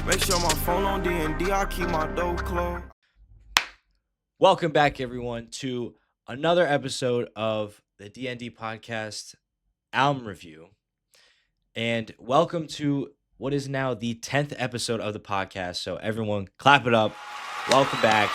Make sure my phone on DND, I keep my door closed. Welcome back, everyone, to another episode of the DND podcast album review. And welcome to what is now the 10th episode of the podcast. So everyone, clap it up. Welcome back.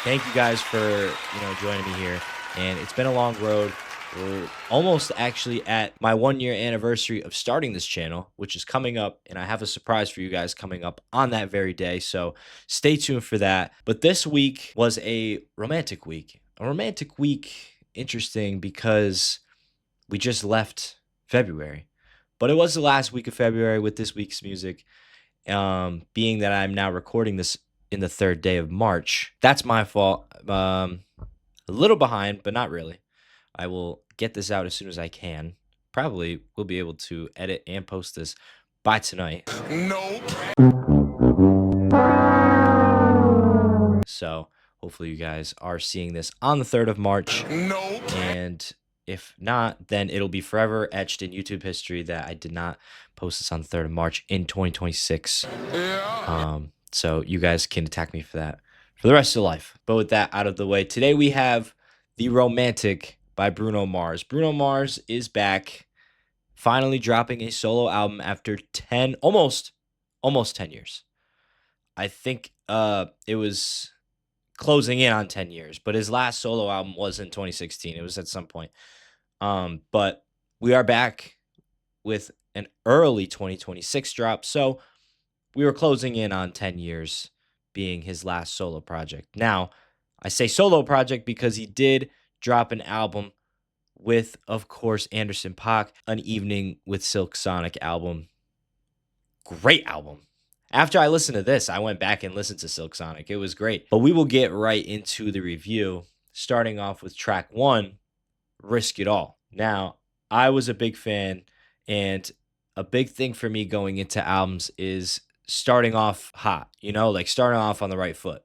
Thank you guys for joining me here. And it's been a long road. We're almost actually at my 1-year anniversary of starting this channel, which is coming up, and I have a surprise for you guys coming up on that very day, so stay tuned for that. But this week was a romantic week. Interesting because we just left February, but it was the last week of February with this week's music, being that I'm now recording this in the third day of March. That's my fault. A little behind, but not really. I will get this out as soon as I can. Probably will be able to edit and post this by tonight. Nope. So hopefully you guys are seeing this on the 3rd of March. Nope. And if not, then it'll be forever etched in YouTube history that I did not post this on the 3rd of March in 2026. Yeah. So you guys can attack me for that for the rest of life. But with that out of the way, today we have The Romantic by Bruno Mars. Bruno Mars is back, finally dropping a solo album after almost 10 years. I think it was closing in on 10 years, but his last solo album was in 2016. It was at some point. But we are back with an early 2026 drop, so we were closing in on 10 years being his last solo project. Now, I say solo project because he did drop an album with, of course, Anderson .Paak, An Evening with Silk Sonic album. Great album. After I listened to this, I went back and listened to Silk Sonic. It was great. But we will get right into the review, starting off with track 1, Risk It All. Now, I was a big fan, and a big thing for me going into albums is starting off hot, like starting off on the right foot.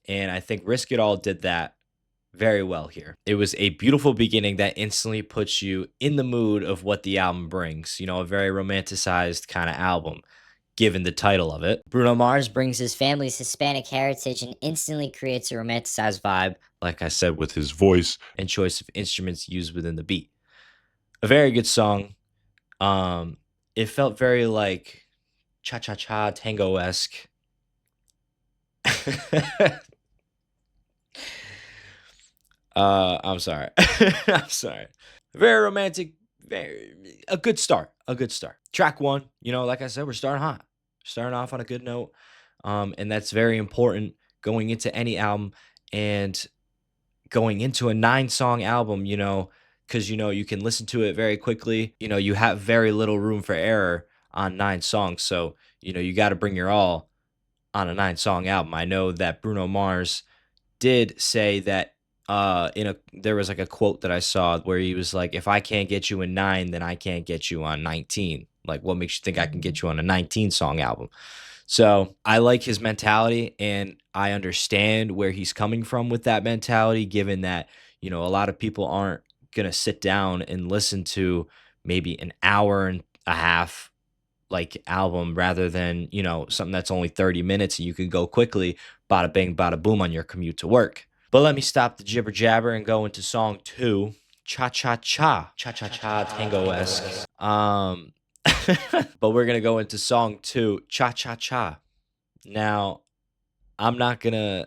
And I think Risk It All did that very well here. It was a beautiful beginning that instantly puts you in the mood of what the album brings, a very romanticized kind of album, given the title of it. Bruno Mars brings his family's Hispanic heritage and instantly creates a romanticized vibe, like I said, with his voice and choice of instruments used within the beat. A very good song. It felt very like cha-cha-cha tango-esque. I'm sorry. I'm sorry. Very romantic. A good start. Track 1, like I said, we're starting hot. Starting off on a good note. And that's very important going into any album and going into a 9-song album, because, you can listen to it very quickly. You have very little room for error on 9 songs. So, you got to bring your all on a 9-song album. I know that Bruno Mars did say that there was like a quote that I saw where he was like, if I can't get you in 9, then I can't get you on 19. Like, what makes you think I can get you on a 19-song album? So I like his mentality, and I understand where he's coming from with that mentality, given that, a lot of people aren't going to sit down and listen to maybe an hour and a half like album rather than, something that's only 30 minutes and you can go quickly, bada bing, bada boom on your commute to work. But let me stop the jibber jabber and go into song 2, cha-cha-cha tango-esque. But we're going to go into song 2, cha-cha-cha. Now, I'm not going to,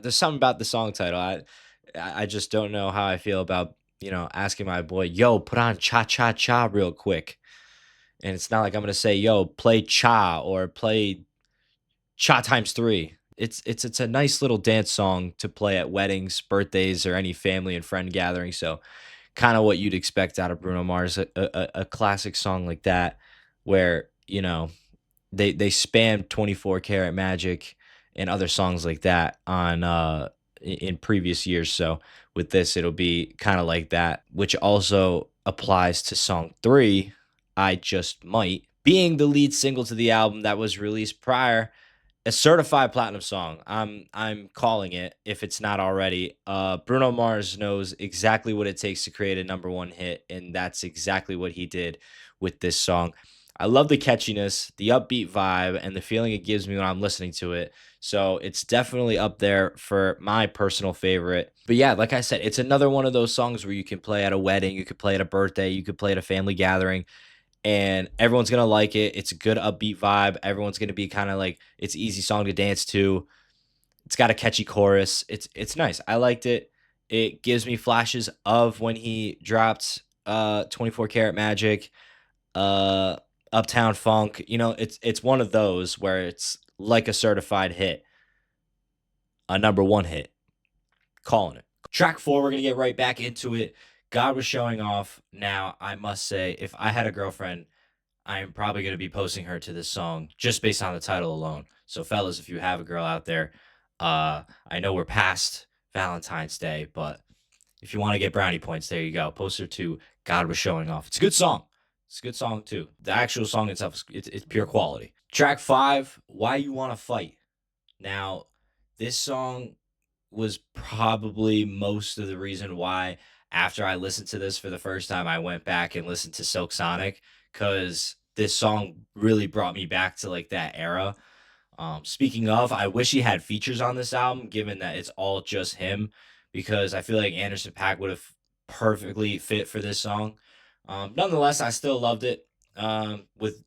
there's something about the song title. I just don't know how I feel about, asking my boy, yo, put on cha-cha-cha real quick. And it's not like I'm going to say, yo, play cha or play cha times 3. It's a nice little dance song to play at weddings, birthdays, or any family and friend gathering. So kind of what you'd expect out of Bruno Mars, a classic song like that, where, they spam 24 Karat Magic and other songs like that on in previous years. So with this, it'll be kind of like that, which also applies to song 3, I Just Might, being the lead single to the album that was released prior. A certified platinum song. I'm calling it, if it's not already. Bruno Mars knows exactly what it takes to create a #1 hit, and that's exactly what he did with this song. I love the catchiness, the upbeat vibe, and the feeling it gives me when I'm listening to it. So it's definitely up there for my personal favorite. But yeah, like I said, it's another one of those songs where you can play at a wedding, you could play at a birthday, you could play at a family gathering, and everyone's gonna like it. It's a good upbeat vibe. Everyone's gonna be kind of like it's an easy song to dance to. It's got a catchy chorus. It's nice. I liked it. It gives me flashes of when he dropped 24 Karat Magic, uh Uptown Funk. It's one of those where it's like a certified hit, a number one hit. Calling it. Track 4, we're gonna get right back into it. God was showing off. Now, I must say, if I had a girlfriend, I am probably going to be posting her to this song just based on the title alone. So, fellas, if you have a girl out there, I know we're past Valentine's Day, but if you want to get brownie points, there you go. Post her to God Was Showing Off. It's a good song. It's a good song, too. The actual song itself, it's pure quality. Track 5, Why You Want to Fight. Now, this song was probably most of the reason why after I listened to this for the first time, I went back and listened to Silk Sonic because this song really brought me back to like that era. Speaking of, I wish he had features on this album, given that it's all just him, because I feel like Anderson .Paak would have perfectly fit for this song. Nonetheless, I still loved it with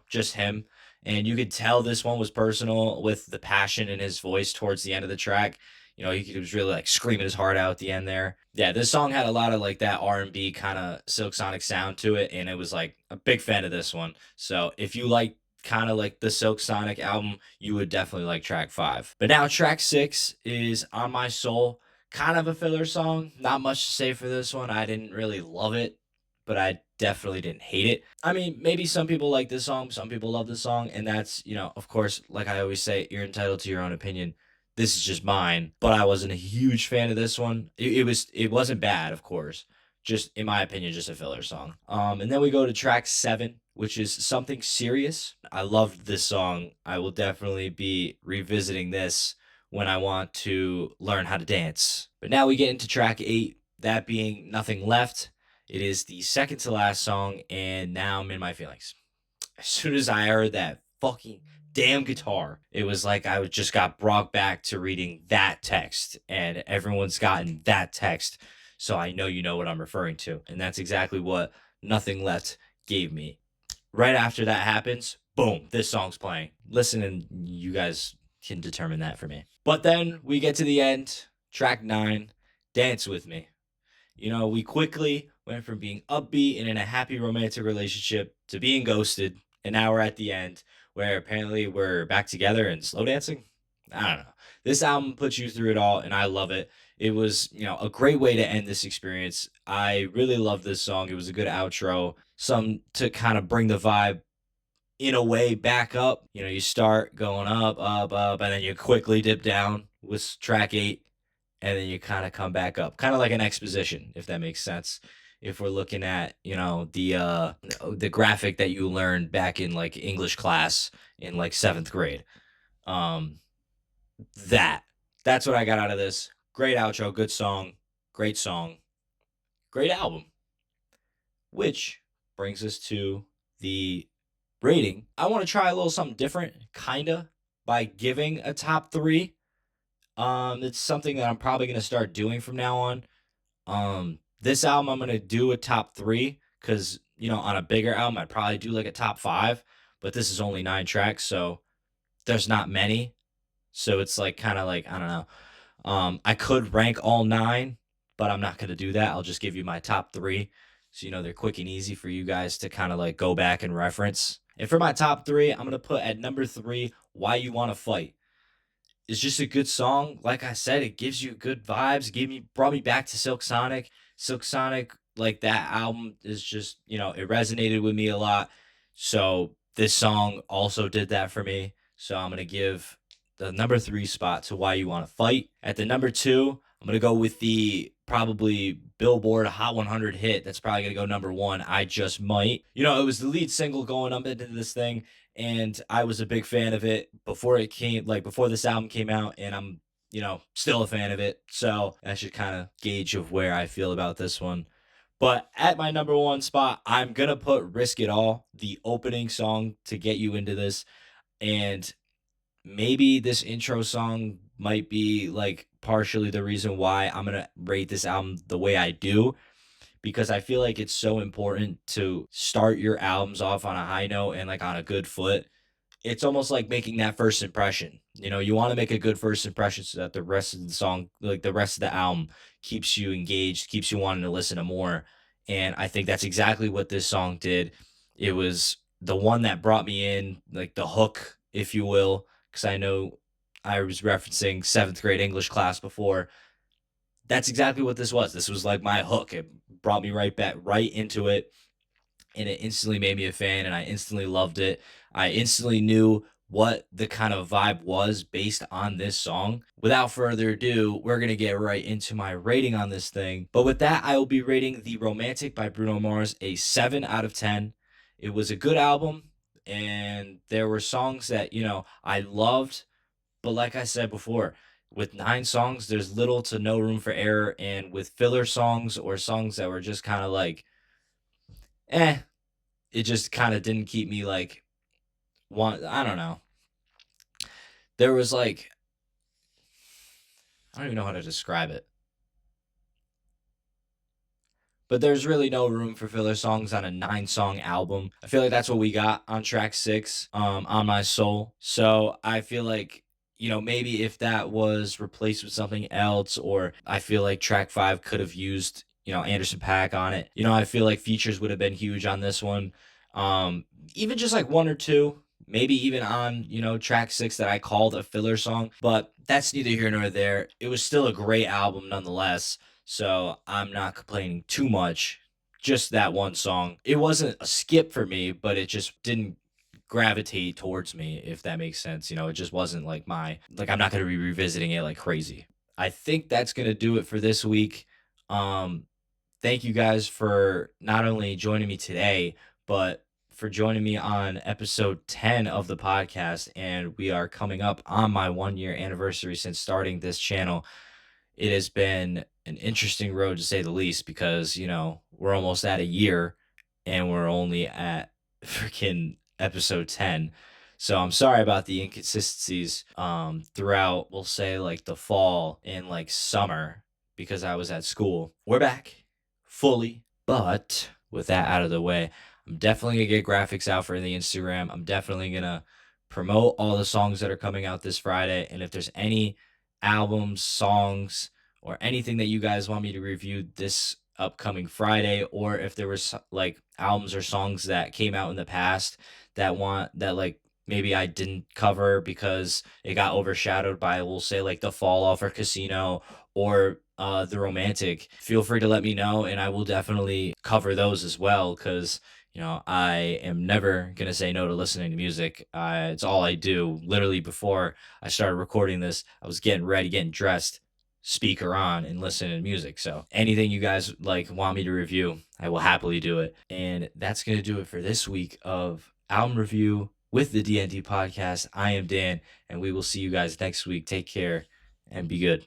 just him, and you could tell this one was personal with the passion in his voice towards the end of the track. He was really like screaming his heart out at the end there. Yeah, this song had a lot of like that R&B kind of Silk Sonic sound to it, and it was like a big fan of this one. So if you like kind of like the Silk Sonic album, you would definitely like track 5. But now track 6 is On My Soul, kind of a filler song. Not much to say for this one. I didn't really love it, but I definitely didn't hate it. I mean, maybe some people like this song, some people love this song, and that's, of course, like I always say, you're entitled to your own opinion. This is just mine, but I wasn't a huge fan of this one. It wasn't bad, of course. Just in my opinion, just a filler song. And then we go to track 7, which is Something Serious. I loved this song. I will definitely be revisiting this when I want to learn how to dance. But now we get into track 8, that being Nothing Left. It is the second to last song, and now I'm in my feelings. As soon as I heard that fucking damn guitar, it was like I just got brought back to reading that text, and everyone's gotten that text, so I know you know what I'm referring to. And that's exactly what Nothing Left gave me. Right after that happens, boom, this song's playing. Listen, and you guys can determine that for me. But then we get to the end, track 9, Dance With Me. We quickly went from being upbeat and in a happy romantic relationship to being ghosted, and now we're at the end where apparently we're back together and slow dancing. I don't know. This album puts you through it all, and I love it. It was, a great way to end this experience. I really love this song. It was a good outro, some to kind of bring the vibe in a way back up. You start going up, up, up, and then you quickly dip down with track 8, and then you kind of come back up, kind of like an exposition, if that makes sense. If we're looking at, the graphic that you learned back in like English class in like 7th grade. Um, that's what I got out of this. Great outro, good song, great album. Which brings us to the rating. I want to try a little something different, kinda, by giving a top 3. It's something that I'm probably gonna start doing from now on. This album I'm gonna do a top 3 because on a bigger album I'd probably do like a top 5, but this is only 9 tracks, so there's not many. So it's like kind of like I don't know. I could rank all 9, but I'm not gonna do that. I'll just give you my top 3, so they're quick and easy for you guys to kind of like go back and reference. And for my top 3, I'm gonna put at number 3, Why You Wanna Fight. It's just a good song. Like I said, it gives you good vibes. Brought me back to Silk Sonic. Silk Sonic, like that album is just, it resonated with me a lot. So this song also did that for me. So I'm gonna give the number 3 spot to Why You Wanna Fight. At the number 2, I'm gonna go with the probably Billboard Hot 100 hit. That's probably gonna go number 1. I Just Might. It was the lead single going up into this thing, and I was a big fan of it before this album came out, and I'm still a fan of it. So that should kind of gauge of where I feel about this one. But at my number one spot, I'm gonna put Risk It All, the opening song to get you into this. And maybe this intro song might be like partially the reason why I'm gonna rate this album the way I do, because I feel like it's so important to start your albums off on a high note and like on a good foot. It's almost like making that first impression. You know, you want to make a good first impression so that the rest of the song, like the rest of the album, keeps you engaged, keeps you wanting to listen to more. And I think that's exactly what this song did. It was the one that brought me in, like the hook, if you will, because I know I was referencing seventh grade English class before. That's exactly what this was. This was like my hook. It brought me right back, right into it, and it instantly made me a fan, and I instantly loved it. I instantly knew what the kind of vibe was based on this song. Without further ado, we're going to get right into my rating on this thing. But with that, I will be rating The Romantic by Bruno Mars a 7 out of 10. It was a good album, and there were songs that, I loved. But like I said before, with 9 songs, there's little to no room for error. And with filler songs or songs that were just kind of like, eh, it just kind of didn't keep me like I don't know. There was like, I don't even know how to describe it. But there's really no room for filler songs on a 9-song album. I feel like that's what we got on track 6, On My Soul. So I feel like, maybe if that was replaced with something else, or I feel like track 5 could have used, Anderson .Paak on it. I feel like features would have been huge on this one. Even just like 1 or 2, maybe even on, track 6 that I called a filler song. But that's neither here nor there. It was still a great album nonetheless. So I'm not complaining too much. Just that one song. It wasn't a skip for me, but it just didn't gravitate towards me, if that makes sense. It just wasn't like I'm not going to be revisiting it like crazy. I think that's going to do it for this week. Thank you guys for not only joining me today, but for joining me on episode 10 of the podcast. And we are coming up on my 1-year anniversary since starting this channel. It has been an interesting road to say the least, because, we're almost at a year and we're only at freaking episode 10. So I'm sorry about the inconsistencies throughout, we'll say, like the fall and like summer, because I was at school. We're back fully, but with that out of the way, I'm definitely gonna get graphics out for the Instagram. I'm definitely gonna promote all the songs that are coming out this Friday. And if there's any albums, songs, or anything that you guys want me to review this upcoming Friday, or if there was like albums or songs that came out in the past that like maybe I didn't cover because it got overshadowed by, we'll say, like The Fall Off or Casino or The Romantic, feel free to let me know, and I will definitely cover those as well, because I am never going to say no to listening to music. It's all I do. Literally, before I started recording this, I was getting ready, getting dressed, speaker on, and listening to music. So anything you guys like want me to review, I will happily do it. And that's going to do it for this week of album review with the DND podcast. I am Dan, and we will see you guys next week. Take care and be good.